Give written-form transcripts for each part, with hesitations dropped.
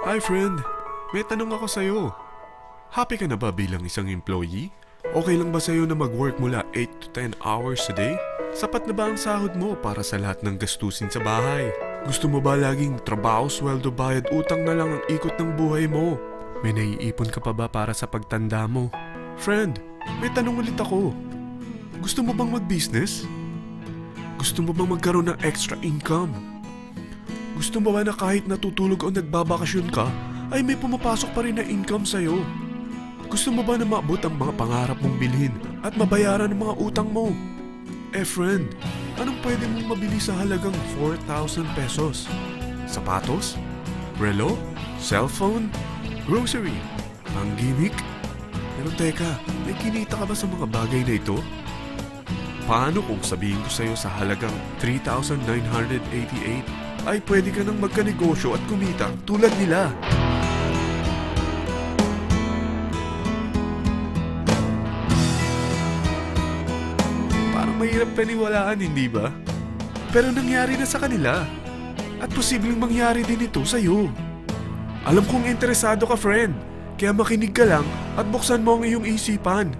Hi friend, may tanong ako sa'yo. Happy ka na ba bilang isang employee? Okay lang ba sa'yo na mag-work mula 8 to 10 hours a day? Sapat na ba ang sahod mo para sa lahat ng gastusin sa bahay? Gusto mo ba laging trabaho, sweldo, bayad, utang na lang ang ikot ng buhay mo? May naiipon ka pa ba para sa pagtanda mo? Friend, may tanong ulit ako. Gusto mo bang mag-business? Gusto mo bang magkaroon ng extra income? Gusto mo ba na kahit natutulog o nagbabakasyon ka, ay may pumapasok pa rin na income sa'yo? Gusto mo ba na maabot ang mga pangarap mong bilhin at mabayaran ang mga utang mo? Friend, anong pwede mong mabili sa halagang 4,000 pesos? Sapatos? Relo? Cellphone? Grocery? Pang-gimmick? Pero teka, may kinita ka ba sa mga bagay na ito? Paano kung sabihin ko sa'yo sa halagang 3,988 ay pwede ka nang magkanegosyo at kumita tulad nila? Parang mahirap paniwalaan, hindi ba? Pero nangyari na sa kanila. At posibleng mangyari din ito sa'yo. Alam kong interesado ka, friend. Kaya makinig ka lang at buksan mo ang iyong isipan.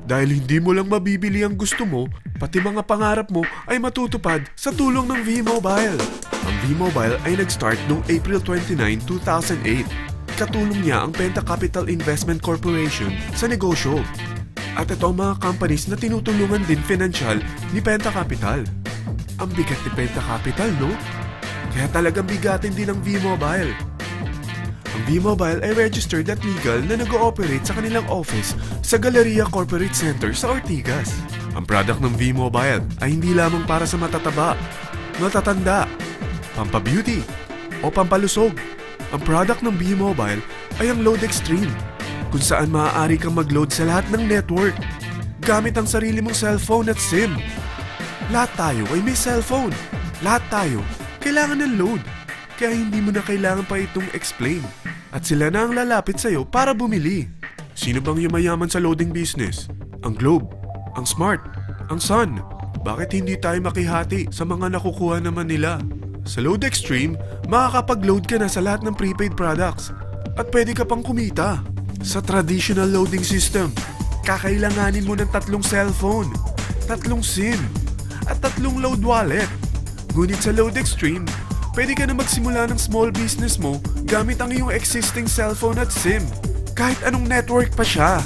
Dahil hindi mo lang mabibili ang gusto mo, pati mga pangarap mo ay matutupad sa tulong ng V-Mobile. Ang V-Mobile ay nag-start noong April 29, 2008. Katulong niya ang Penta Capital Investment Corporation sa negosyo. At ito ang mga companies na tinutulungan din financial ni Penta Capital. Ang bigat ni Penta Capital, no? Kaya talagang bigatin din ang V-Mobile. Ang V-Mobile ay registered at legal na nag-ooperate sa kanilang office sa Galleria Corporate Center sa Ortigas. Ang product ng V-Mobile ay hindi lamang para sa matataba, matatanda, pampabeauty, o pampalusog. Ang product ng V-Mobile ay ang Load Extreme, kung saan maaari kang mag-load sa lahat ng network gamit ang sarili mong cellphone at SIM. Lahat tayo ay may cellphone. Lahat tayo kailangan ng load. Kaya hindi mo na kailangan pa itong explain. At sila na ang lalapit sa'yo para bumili. Sino bang yumayaman sa loading business? Ang Globe, ang Smart, ang Sun. Bakit hindi tayo makihati sa mga nakukuha naman nila? Sa Load Extreme, makakapag-load ka na sa lahat ng prepaid products. At pwede ka pang kumita. Sa traditional loading system, kakailanganin mo ng 3 cellphone, 3 SIM, at 3 load wallet. Ngunit sa Load Extreme, pwede ka na magsimula ng small business mo gamit ang iyong existing cellphone at SIM. Kahit anong network pa siya.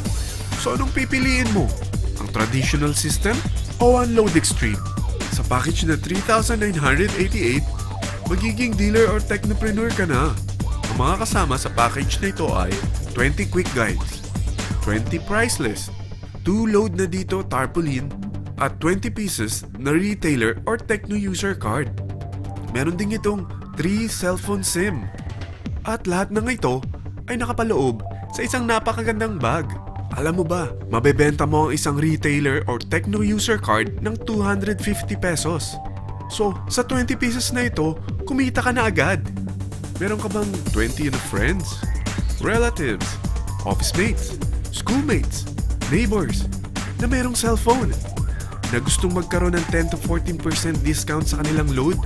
So anong pipiliin mo? Ang traditional system o ang Load Extreme? Sa package na 3,988, magiging dealer or technopreneur ka na. Ang mga kasama sa package na ito ay 20 quick guides, 20 price list, 2 load na dito tarpaulin, at 20 pieces na retailer or techno user card. Meron din itong 3 cellphone SIM. At lahat ng ito ay nakapaloob sa isang napakagandang bag. Alam mo ba, mabebenta mo ang isang retailer or techno user card ng 250 pesos. So, sa 20 pieces na ito, kumita ka na agad. Meron ka bang 20 na friends, relatives, office mates, schoolmates, neighbors na merong cellphone? Na gustong magkaroon ng 10 to 14% discount sa kanilang load?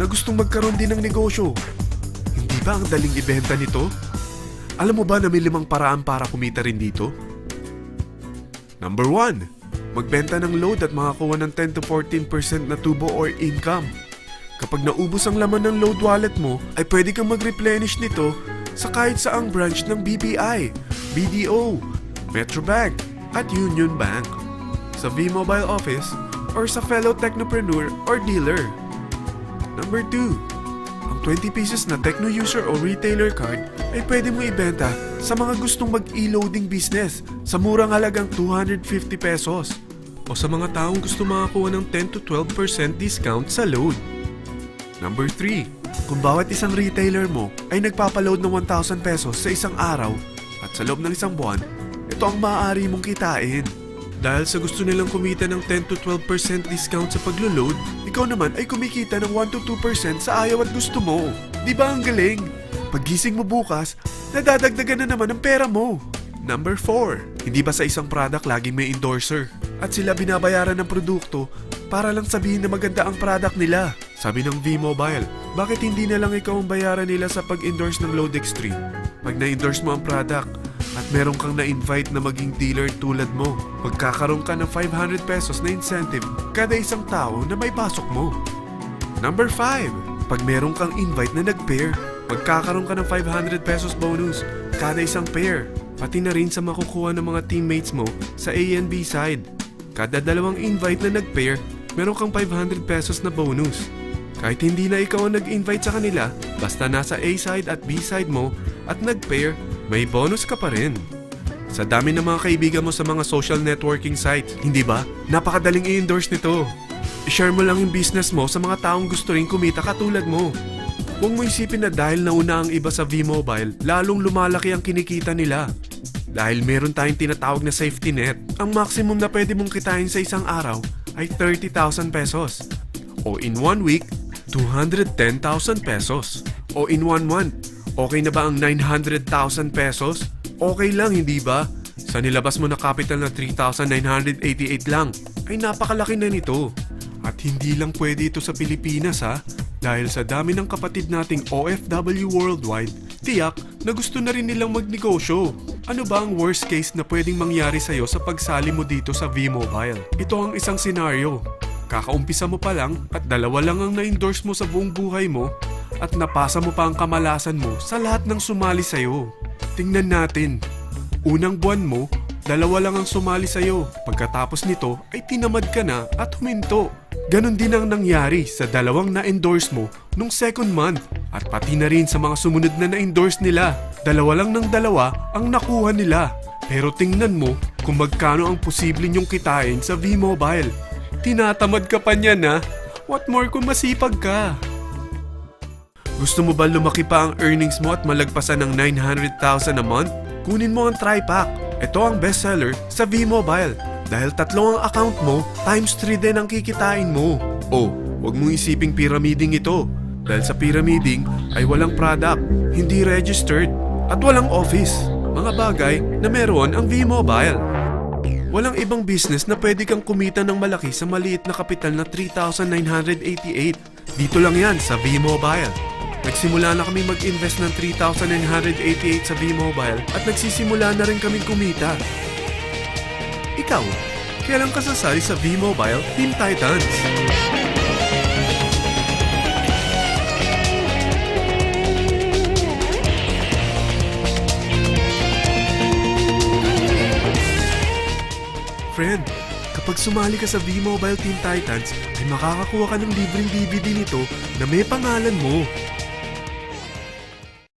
Na gustong magkaroon din ng negosyo? Hindi ba ang daling ibenta nito? Alam mo ba na may 5 paraan para kumita rin dito? Number 1. Magbenta ng load at makakuha ng 10 to 14% na tubo or income. Kapag naubos ang laman ng load wallet mo, ay pwede kang mag-replenish nito sa kahit saang branch ng BPI, BDO, Metrobank, at Union Bank, sa V-Mobile office, or sa fellow technopreneur or dealer. Number 2. Ang 20 pieces na techno user o retailer card ay pwede mo ibenta sa mga gustong mag-e-loading business sa murang halagang 250 pesos o sa mga taong gusto makakuha ng 10 to 12% discount sa load. Number 3. Kung bawat isang retailer mo ay nagpapaload ng 1,000 pesos sa isang araw at sa loob ng isang buwan, ito ang maaari mong kitain. Dahil sa gusto nilang kumita ng 10 to 12% discount sa paglo-load, ikaw naman ay kumikita ng 1 to 2% sa ayaw at gusto mo. Di ba ang galing? Paggising mo bukas, nadadagdagan na naman ang pera mo. Number 4. Hindi ba sa isang product laging may endorser? At sila binabayaran ng produkto para lang sabihin na maganda ang product nila. Sabi ng V-Mobile, bakit hindi na lang ikaw ang bayaran nila sa pag-endorse ng Load Extreme? Pag na-endorse mo ang product at meron kang na-invite na maging dealer tulad mo, magkakaroon ka ng 500 pesos na incentive kada isang tao na may pasok mo. Number 5. Pag meron kang invite na nag-pair, magkakaroon ka ng 500 pesos bonus kada isang pair. Pati na rin sa makukuha ng mga teammates mo sa A and B side. Kada dalawang invite na nag-pair, meron kang 500 pesos na bonus. Kahit hindi na ikaw ang nag-invite sa kanila, basta nasa A side at B side mo at nag-pair, may bonus ka pa rin. Sa dami ng mga kaibigan mo sa mga social networking sites, hindi ba? Napakadaling i-endorse nito. I-share mo lang yung business mo sa mga taong gusto rin kumita katulad mo. Huwag mo isipin na dahil nauna ang iba sa V-Mobile, lalong lumalaki ang kinikita nila. Dahil meron tayong tinatawag na safety net, ang maximum na pwede mong kitain sa isang araw ay 30,000 pesos. O in 1 week, 210,000 pesos. O in 1 month, okay na ba ang 900,000 pesos? Okay lang, hindi ba? Sa nilabas mo na capital na 3,988 lang, ay napakalaki na nito. At hindi lang pwede ito sa Pilipinas ha, dahil sa dami ng kapatid nating OFW worldwide, tiyak na gusto na rin nilang magnegosyo. Ano ba ang worst case na pwedeng mangyari sa'yo sa pagsali mo dito sa V-Mobile? Ito ang isang senaryo. Kakaumpisa mo pa lang at 2 lang ang na-endorse mo sa buong buhay mo at napasa mo pa ang kamalasan mo sa lahat ng sumali sa'yo. Tingnan natin. Unang buwan mo, 2 lang ang sumali sa'yo. Pagkatapos nito ay tinamad ka na at huminto. Ganon din ang nangyari sa 2 na-endorse mo nung second month at pati na rin sa mga sumunod na na-endorse nila. 2 lang ng 2 ang nakuha nila. Pero tingnan mo kung magkano ang posible nyong kitain sa V-Mobile. Tinatamad ka pa niyan ha? What more kung masipag ka? Gusto mo ba lumaki pa ang earnings mo at malagpasan ng 900,000 a month? Kunin mo ang TriPack. Ito ang bestseller sa V-Mobile. Dahil 3 ang account mo, times 3 din ang kikitain mo. Oh, huwag mong isiping pyramiding ito. Dahil sa pyramiding ay walang product, hindi registered, at walang office. Mga bagay na meron ang V-Mobile. Walang ibang business na pwede kang kumita ng malaki sa maliit na kapital na 3,988. Dito lang yan sa V-Mobile. Nagsimula na kami mag-invest ng 3,988 sa V-Mobile at nagsisimula na rin kaming kumita. Ikaw, kailan ka sasali sa V-Mobile Team Titans? Friend, kapag sumali ka sa V-Mobile Team Titans, ay makakakuha ka ng libreng DVD nito na may pangalan mo.